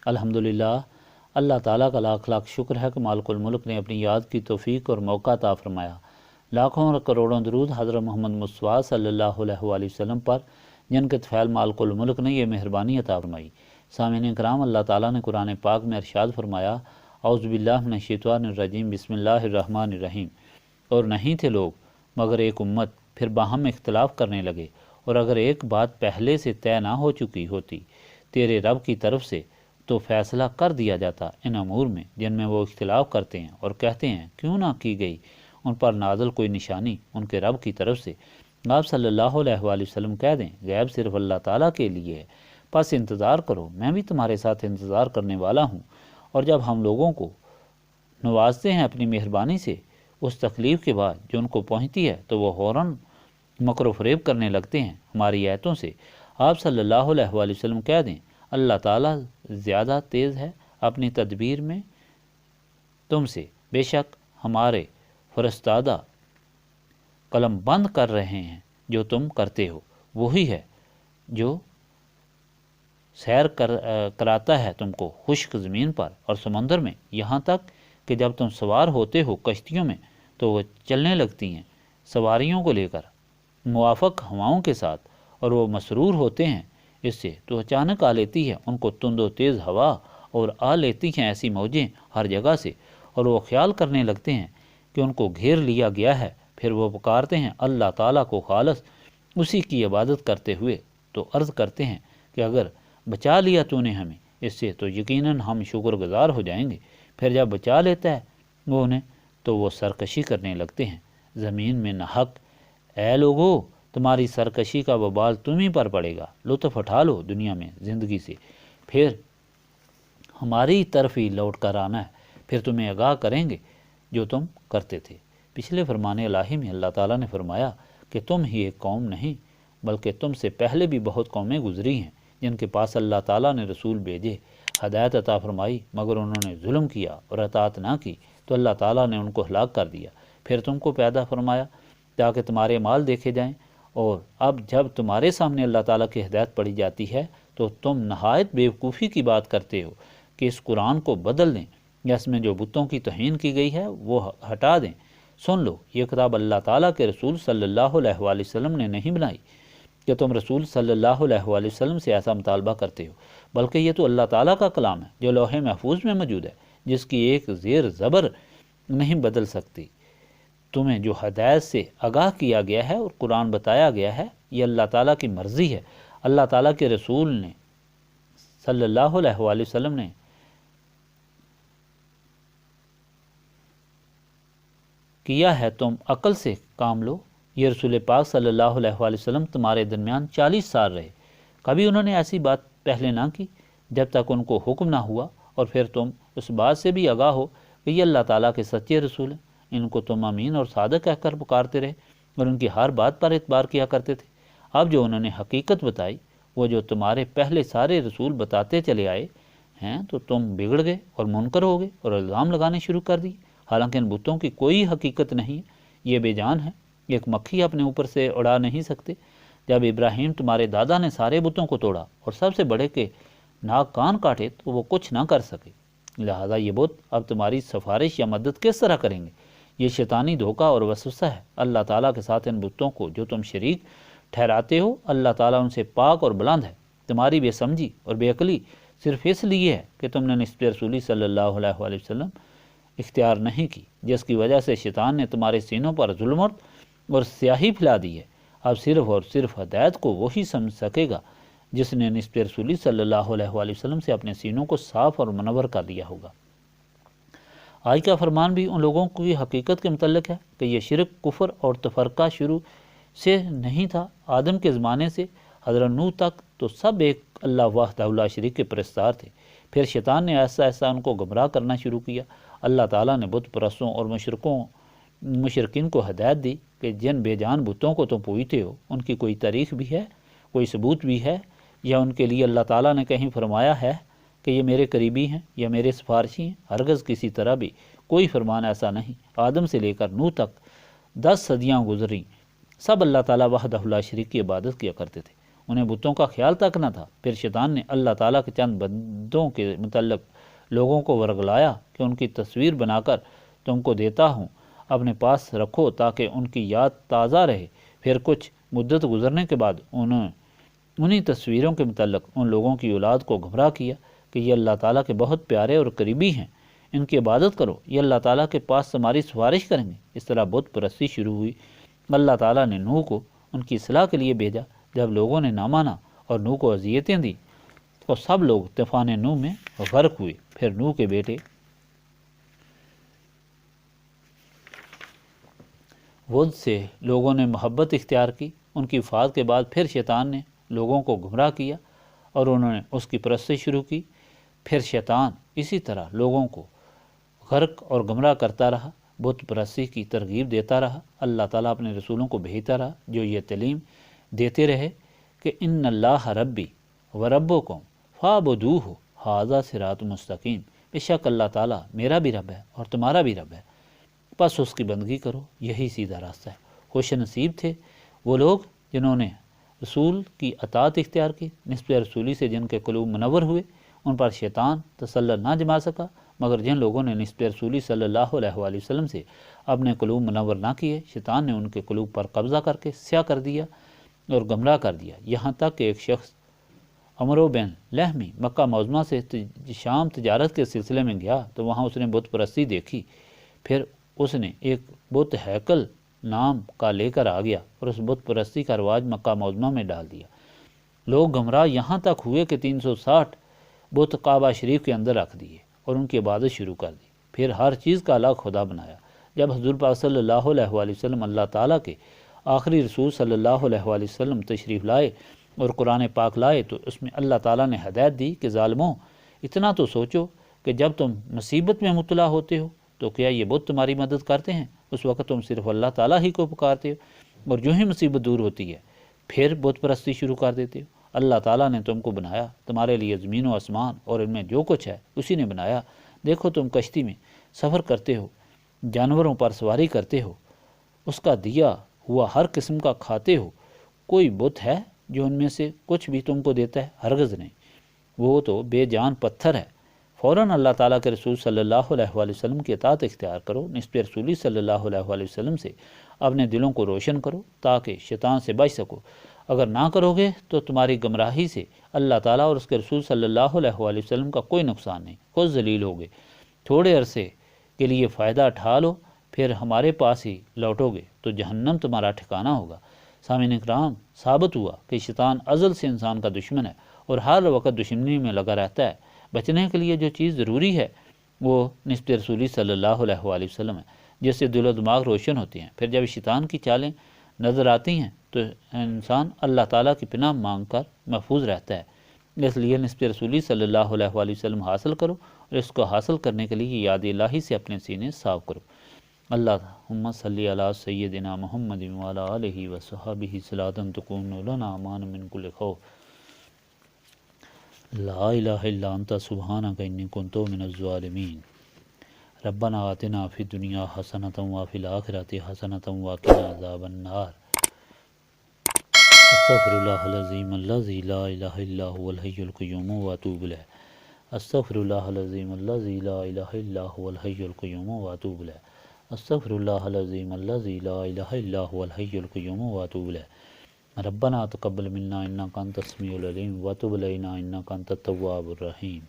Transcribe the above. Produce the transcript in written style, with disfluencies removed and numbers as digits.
الحمدللہ، اللہ تعالیٰ کا لاکھ لاکھ شکر ہے کہ مالک الملک نے اپنی یاد کی توفیق اور موقع عطا فرمایا۔ لاکھوں اور کروڑوں درود حضرت محمد مصطفیٰ صلی اللہ علیہ وآلہ وسلم پر، جن کے طفیل مالک الملک نے یہ مہربانی عطا فرمائی۔ سامعین کرام، اللہ تعالیٰ نے قرآن پاک میں ارشاد فرمایا، اعوذ باللہ من الشیطان الرجیم، بسم اللہ الرحمن الرحیم۔ اور نہیں تھے لوگ مگر ایک امت، پھر باہم اختلاف کرنے لگے، اور اگر ایک بات پہلے سے طے نہ ہو چکی ہوتی تیرے رب کی طرف سے تو فیصلہ کر دیا جاتا ان امور میں جن میں وہ اختلاف کرتے ہیں، اور کہتے ہیں کیوں نہ کی گئی ان پر نازل کوئی نشانی ان کے رب کی طرف سے۔ آپ صلی اللہ علیہ وآلہ وسلم کہہ دیں، غیب صرف اللہ تعالیٰ کے لیے ہے، پس انتظار کرو، میں بھی تمہارے ساتھ انتظار کرنے والا ہوں۔ اور جب ہم لوگوں کو نوازتے ہیں اپنی مہربانی سے اس تکلیف کے بعد جو ان کو پہنچتی ہے، تو وہ فوراً مکر و فریب کرنے لگتے ہیں ہماری آیتوں سے۔ آپ صلی اللہ علیہ وآلہ وسلم کہہ دیں، اللہ تعالیٰ زیادہ تیز ہے اپنی تدبیر میں تم سے، بے شک ہمارے فرستادہ قلم بند کر رہے ہیں جو تم کرتے ہو، وہی ہے جو سیر کراتا ہے تم کو خشک زمین پر اور سمندر میں، یہاں تک کہ جب تم سوار ہوتے ہو کشتیوں میں تو وہ چلنے لگتی ہیں سواریوں کو لے کر موافق ہواؤں کے ساتھ، اور وہ مسرور ہوتے ہیں اس سے تو اچانک آ لیتی ہے ان کو تند و تیز ہوا، اور آ لیتی ہیں ایسی موجیں ہر جگہ سے، اور وہ خیال کرنے لگتے ہیں کہ ان کو گھیر لیا گیا ہے، پھر وہ پکارتے ہیں اللہ تعالیٰ کو خالص اسی کی عبادت کرتے ہوئے، تو عرض کرتے ہیں کہ اگر بچا لیا تو نے ہمیں اس سے تو یقیناً ہم شکر گزار ہو جائیں گے۔ پھر جب بچا لیتا ہے وہ انہیں تو وہ سرکشی کرنے لگتے ہیں زمین میں ناحق۔ اے لوگو، تمہاری سرکشی کا وبال تم ہی پر پڑے گا، لطف اٹھا لو دنیا میں زندگی سے، پھر ہماری طرف ہی لوٹ کر آنا ہے، پھر تمہیں آگاہ کریں گے جو تم کرتے تھے۔ پچھلے فرمان الہی میں اللہ تعالیٰ نے فرمایا کہ تم ہی ایک قوم نہیں بلکہ تم سے پہلے بھی بہت قومیں گزری ہیں جن کے پاس اللہ تعالیٰ نے رسول بھیجے، ہدایت عطا فرمائی، مگر انہوں نے ظلم کیا اور اطاعت نہ کی تو اللہ تعالیٰ نے ان کو ہلاک کر دیا۔ پھر تم کو پیدا فرمایا تاکہ تمہارے اعمال دیکھے جائیں، اور اب جب تمہارے سامنے اللہ تعالیٰ کی ہدایت پڑھی جاتی ہے تو تم نہایت بیوقوفی کی بات کرتے ہو کہ اس قرآن کو بدل دیں یا اس میں جو بتوں کی توہین کی گئی ہے وہ ہٹا دیں۔ سن لو، یہ کتاب اللہ تعالیٰ کے رسول صلی اللہ علیہ وآلہ وسلم نے نہیں بنائی کہ تم رسول صلی اللہ علیہ وآلہ وسلم سے ایسا مطالبہ کرتے ہو، بلکہ یہ تو اللہ تعالیٰ کا کلام ہے جو لوح محفوظ میں موجود ہے، جس کی ایک زیر زبر نہیں بدل سکتی۔ تمہیں جو ہدایت سے آگاہ کیا گیا ہے اور قرآن بتایا گیا ہے، یہ اللہ تعالیٰ کی مرضی ہے۔ اللہ تعالیٰ کے رسول نے صلی اللہ علیہ وآلہ وسلم نے کیا ہے، تم عقل سے کام لو۔ یہ رسول پاک صلی اللہ علیہ وآلہ وسلم تمہارے درمیان 40 سال رہے، کبھی انہوں نے ایسی بات پہلے نہ کی جب تک ان کو حکم نہ ہوا، اور پھر تم اس بات سے بھی آگاہ ہو کہ یہ اللہ تعالیٰ کے سچے رسول ہیں۔ ان کو تم امین اور صادق کہہ کر پکارتے رہے اور ان کی ہر بات پر اعتبار کیا کرتے تھے۔ اب جو انہوں نے حقیقت بتائی، وہ جو تمہارے پہلے سارے رسول بتاتے چلے آئے ہیں، تو تم بگڑ گئے اور منکر ہو گئے اور الزام لگانے شروع کر دیے، حالانکہ ان بتوں کی کوئی حقیقت نہیں ہے، یہ بے جان ہے، ایک مکھی اپنے اوپر سے اڑا نہیں سکتے۔ جب ابراہیم تمہارے دادا نے سارے بتوں کو توڑا اور سب سے بڑے کے ناک کان کاٹے تو وہ کچھ نہ کر سکے، لہذا یہ بت اب تمہاری سفارش یا مدد کس طرح کریں گے؟ یہ شیطانی دھوکہ اور وسوسہ ہے اللہ تعالیٰ کے ساتھ ان بتوں کو جو تم شریک ٹھہراتے ہو۔ اللہ تعالیٰ ان سے پاک اور بلند ہے۔ تمہاری بے سمجھی اور بے عقلی صرف اس لیے ہے کہ تم نے نسبت رسولی صلی اللہ علیہ وآلہ وسلم اختیار نہیں کی، جس کی وجہ سے شیطان نے تمہارے سینوں پر ظلمت اور سیاہی پھیلا دی ہے۔ اب صرف اور صرف ہدایت کو وہی سمجھ سکے گا جس نے نسبت رسولی صلی اللہ علیہ وآلہ وسلم سے اپنے سینوں کو صاف اور منور کر دیا ہوگا۔ آج کا فرمان بھی ان لوگوں کی حقیقت کے متعلق ہے کہ یہ شرک، کفر اور تفرقہ شروع سے نہیں تھا۔ آدم کے زمانے سے حضرت نوح تک تو سب ایک اللہ وحدہ لا شریک کے پرستار تھے۔ پھر شیطان نے ایسا ایسا ان کو گمراہ کرنا شروع کیا۔ اللہ تعالیٰ نے بت پرستوں اور مشرکین کو ہدایت دی کہ جن بے جان بتوں کو تم پوجتے ہو ان کی کوئی تاریخ بھی ہے، کوئی ثبوت بھی ہے، یا ان کے لیے اللہ تعالیٰ نے کہیں فرمایا ہے کہ یہ میرے قریبی ہیں یا میرے سفارشی ہیں؟ ہرگز کسی طرح بھی کوئی فرمان ایسا نہیں۔ آدم سے لے کر نوح تک 10 صدیاں گزری، سب اللہ تعالیٰ وحدہ لا شریک کی عبادت کیا کرتے تھے، انہیں بتوں کا خیال تک نہ تھا۔ پھر شیطان نے اللہ تعالیٰ کے چند بندوں کے متعلق لوگوں کو ورگلایا کہ ان کی تصویر بنا کر تم کو دیتا ہوں، اپنے پاس رکھو تاکہ ان کی یاد تازہ رہے۔ پھر کچھ مدت گزرنے کے بعد انہی تصویروں کے متعلق ان لوگوں کی اولاد کو گمراہ کیا کہ یہ اللہ تعالیٰ کے بہت پیارے اور قریبی ہیں، ان کی عبادت کرو، یہ اللہ تعالیٰ کے پاس تمہاری سفارش کریں گے۔ اس طرح بت پرستی شروع ہوئی۔ اللہ تعالیٰ نے نوح کو ان کی اصلاح کے لیے بھیجا۔ جب لوگوں نے نہ مانا اور نوح کو اذیتیں دیں تو سب لوگ طوفان نوح میں غرق ہوئے۔ پھر نوح کے بیٹے ود سے لوگوں نے محبت اختیار کی۔ ان کی وفات کے بعد پھر شیطان نے لوگوں کو گمراہ کیا اور انہوں نے اس کی پرستی شروع کی۔ پھر شیطان اسی طرح لوگوں کو غرق اور گمراہ کرتا رہا، بت پرستی کی ترغیب دیتا رہا۔ اللہ تعالیٰ اپنے رسولوں کو بھیجتا رہا جو یہ تعلیم دیتے رہے کہ ان اللہ ربی و ربکم فاعبدوہ ھذا صراط مستقیم، بے شک اللہ تعالیٰ میرا بھی رب ہے اور تمہارا بھی رب ہے، بس اس کی بندگی کرو، یہی سیدھا راستہ ہے۔ خوش نصیب تھے وہ لوگ جنہوں نے رسول کی اطاعت اختیار کی، نسبت رسولی سے جن کے قلوب منور ہوئے۔ ان پر شیطان تسلط نہ جما سکا، مگر جن لوگوں نے نسبت رسولی صلی اللہ علیہ وآلہ وسلم سے اپنے قلوب منور نہ کیے، شیطان نے ان کے قلوب پر قبضہ کر کے سیاہ کر دیا اور گمراہ کر دیا، یہاں تک کہ ایک شخص عمرو بن لہمی مکہ معظمہ سے شام تجارت کے سلسلے میں گیا تو وہاں اس نے بت پرستی دیکھی۔ پھر اس نے ایک بت ہیکل نام کا لے کر آ گیا اور اس بت پرستی کا رواج مکہ معظمہ میں ڈال دیا۔ لوگ گمراہ یہاں تک ہوئے کہ 360 بت کعبہ شریف کے اندر رکھ دیے اور ان کی عبادت شروع کر دی۔ پھر ہر چیز کا الگ خدا بنایا۔ جب حضور پاک صلی اللہ علیہ وآلہ وسلم اللہ تعالیٰ کے آخری رسول صلی اللہ علیہ وآلہ وسلم تشریف لائے اور قرآن پاک لائے تو اس میں اللہ تعالیٰ نے ہدایت دی کہ ظالموں، اتنا تو سوچو کہ جب تم مصیبت میں مبتلا ہوتے ہو تو کیا یہ بت تمہاری مدد کرتے ہیں؟ اس وقت تم صرف اللہ تعالیٰ ہی کو پکارتے ہو، اور جو ہی مصیبت دور ہوتی ہے پھر بت پرستی شروع کر دیتے ہو۔ اللہ تعالیٰ نے تم کو بنایا، تمہارے لیے زمین و آسمان اور ان میں جو کچھ ہے اسی نے بنایا۔ دیکھو تم کشتی میں سفر کرتے ہو، جانوروں پر سواری کرتے ہو، اس کا دیا ہوا ہر قسم کا کھاتے ہو، کوئی بت ہے جو ان میں سے کچھ بھی تم کو دیتا ہے؟ ہرگز نہیں، وہ تو بے جان پتھر ہے۔ فوراً اللہ تعالیٰ کے رسول صلی اللہ علیہ وآلہ وسلم کی اطاعت اختیار کرو، نسبت رسولی صلی اللہ علیہ وآلہ وسلم سے اپنے دلوں کو روشن کرو تاکہ شیطان سے بچ سکو۔ اگر نہ کرو گے تو تمہاری گمراہی سے اللہ تعالیٰ اور اس کے رسول صلی اللہ علیہ وآلہ وسلم کا کوئی نقصان نہیں، خود ذلیل ہوگے۔ تھوڑے عرصے کے لیے فائدہ اٹھا لو، پھر ہمارے پاس ہی لوٹو گے تو جہنم تمہارا ٹھکانہ ہوگا۔ سامعین اکرام، ثابت ہوا کہ شیطان ازل سے انسان کا دشمن ہے اور ہر وقت دشمنی میں لگا رہتا ہے۔ بچنے کے لیے جو چیز ضروری ہے وہ نسبت رسولی صلی اللہ علیہ وآلہ وسلم ہے، جس سے دل و دماغ روشن ہوتے ہیں۔ پھر جب شیطان کی چالیں نظر آتی ہیں تو انسان اللہ تعالیٰ کی پناہ مانگ کر محفوظ رہتا ہے۔ اس لیے نسبت رسولی صلی اللہ علیہ وآلہ وسلم حاصل کرو اور اس کو حاصل کرنے کے لیے یاد الہی سے اپنے سینے صاف کرو۔ اللہم صلی علی سیدنا محمد وعلی آلہ وصحبہ صلاۃ تکون لنا امان من کل خوف۔ لا الہ الا انت سبحانک انی کنت من الظالمین۔ ربنا آتنا فی الدنیا حسنۃ وفی الآخرۃ حسنۃ وقنا عذاب النار۔ استغفر اللہ العظیم الذی لا الہ الا هو الحی القیوم واتوب الیہ۔ استغفر اللہ العظیم الذی لا الہ الا هو الحی القیوم واتوب الیہ۔ استغفر اللہ العظیم الذی لا الہ الا هو الحی القیوم واتوب الیہ۔ ربنا تقبل منا انک انت السمیع العلیم وتب علینا انک انت التواب الرحیم۔